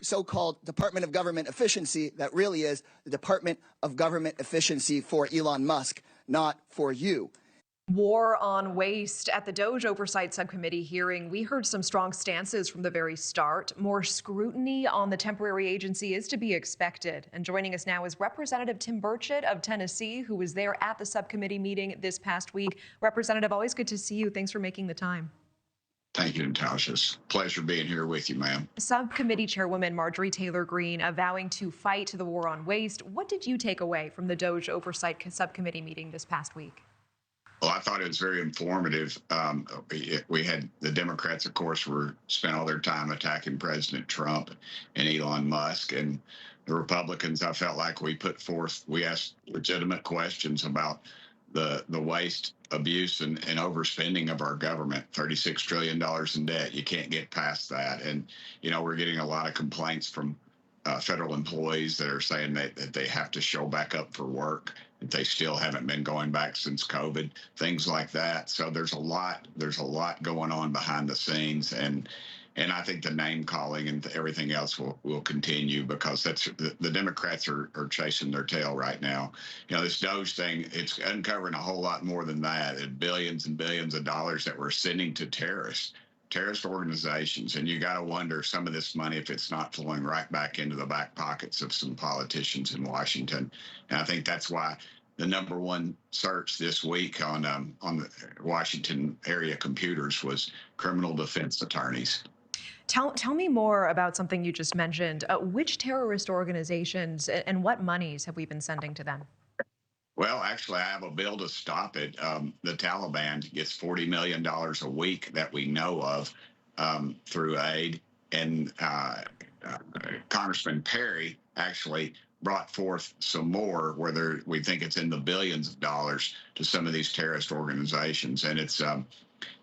so-called Department of Government Efficiency that really is the Department of Government Efficiency for Elon Musk, not for you. War on waste. At the DOGE Oversight Subcommittee hearing, we heard some strong stances from the very start. More scrutiny on the temporary agency is to be expected. And joining us now is Representative Tim Burchett of Tennessee, who was there at the subcommittee meeting this past week. Representative, always good to see you. Thanks for making the time. Thank you, Natasha. It's a pleasure being here with you, ma'am. Subcommittee Chairwoman Marjorie Taylor Greene vowing to fight the war on waste. What did you take away from the DOGE Oversight Subcommittee meeting this past week? Well, I thought it was very informative. We had the Democrats, of course, spent all their time attacking President Trump and Elon Musk, and the Republicans, I felt like we asked legitimate questions about the waste, abuse, and overspending of our government. $36 trillion in debt. You can't get past that. And, we're getting a lot of complaints from federal employees that are saying that they have to show back up for work, that they still haven't been going back since COVID, things like that. So there's a lot going on behind the scenes, and I think the name calling and everything else will continue, because that's the Democrats are chasing their tail right now. This DOGE thing, it's uncovering a whole lot more than that. It's billions and billions of dollars that we're sending to terrorist organizations, and you got to wonder some of this money if it's not flowing right back into the back pockets of some politicians in Washington. And I think that's why the #1 search this week on the Washington area computers was criminal defense attorneys. Tell me more about something you just mentioned. Which terrorist organizations and what monies have we been sending to them? Well, actually, I have a bill to stop it. The Taliban gets $40 million a week that we know of through aid. And Congressman Perry actually brought forth some more, where we think it's in the billions of dollars to some of these terrorist organizations. And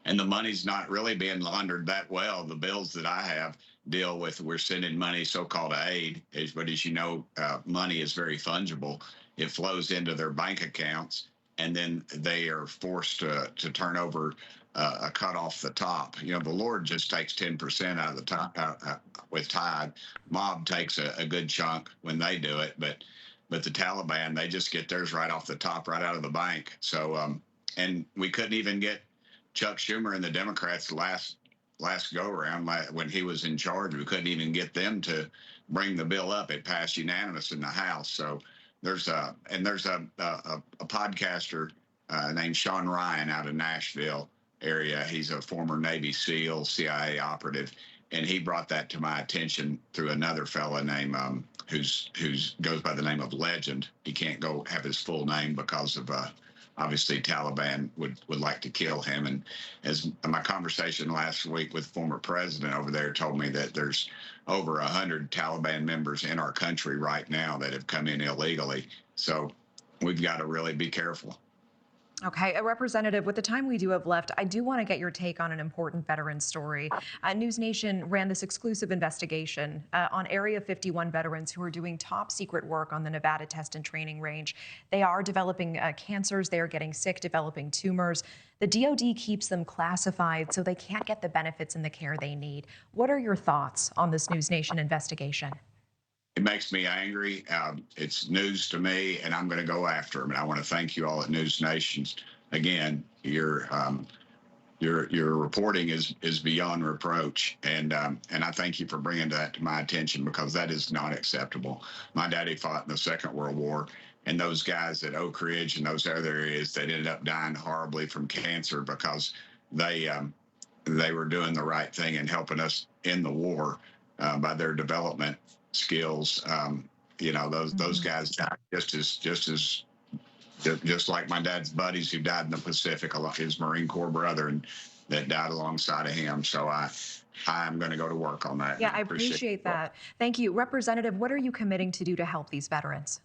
and the money's not really being laundered that well. The bills that I have deal with, we're sending money, so-called aid, but as you know, money is very fungible. It flows into their bank accounts, and then they are forced to turn over a cut off the top. The Lord just takes 10% out of the top with tithe. Mob takes a good chunk when they do it, but the Taliban, they just get theirs right off the top, right out of the bank. So, and we couldn't even get Chuck Schumer and the Democrats last go around when he was in charge. We couldn't even get them to bring the bill up. It passed unanimous in the House. So there's a podcaster named Sean Ryan out of Nashville area. He's a former Navy SEAL, CIA operative, and he brought that to my attention through another fella named who's goes by the name of Legend. He can't go have his full name because of obviously Taliban would like to kill him. And as my conversation last week with former president over there told me that there's over 100 Taliban members in our country right now that have come in illegally. So we've got to really be careful. Okay, a representative, with the time we do have left, I do want to get your take on an important veteran story. News Nation ran this exclusive investigation on Area 51 veterans who are doing top secret work on the Nevada Test and Training Range. They are developing cancers, they are getting sick, developing tumors. The DOD keeps them classified so they can't get the benefits and the care they need. What are your thoughts on this News Nation investigation? It makes me angry. It's news to me, and I'm going to go after them. And I want to thank you all at News Nation. Again, your reporting is beyond reproach, and I thank you for bringing that to my attention, because that is not acceptable. My daddy fought in the Second World War, and those guys at Oak Ridge and those other areas that ended up dying horribly from cancer because they were doing the right thing and helping us in the war by their development skills. Those guys died just like my dad's buddies who died in the Pacific, his Marine Corps brother, and that died alongside of him. So I'm going to go to work on that. Yeah, I appreciate that. Thank you. Representative, what are you committing to do to help these veterans?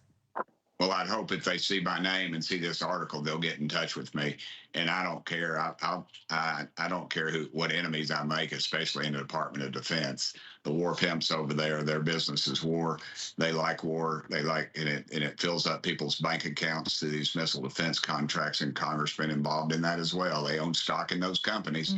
Well, I'd hope if they see my name and see this article, they'll get in touch with me. And I don't care. I don't care what enemies I make, especially in the Department of Defense. The war pimps over there, their business is war. They like war. And it fills up people's bank accounts through these missile defense contracts, and Congress been involved in that as well. They own stock in those companies.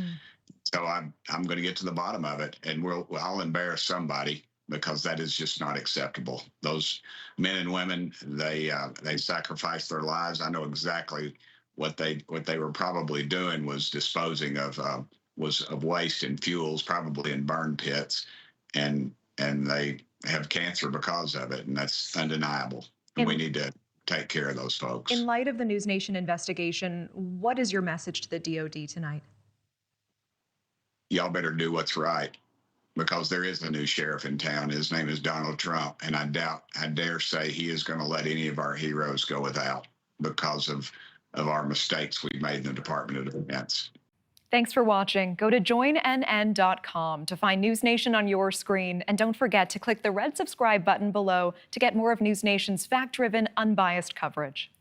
So I'm going to get to the bottom of it, and I'll embarrass somebody. because that is just not acceptable. Those men and women, they sacrificed their lives. I know exactly what they were probably doing was disposing of waste and fuels, probably in burn pits, and they have cancer because of it, and that's undeniable. And we need to take care of those folks. In light of the News Nation investigation, what is your message to the DOD tonight? Y'all better do what's right, because there is a new sheriff in town. His name is Donald Trump, and I dare say he is going to let any of our heroes go without because of our mistakes we've made in the Department of Defense. Thanks for watching. Go to joinnn.com to find News Nation on your screen. And don't forget to click the red subscribe button below to get more of News Nation's fact-driven, unbiased coverage.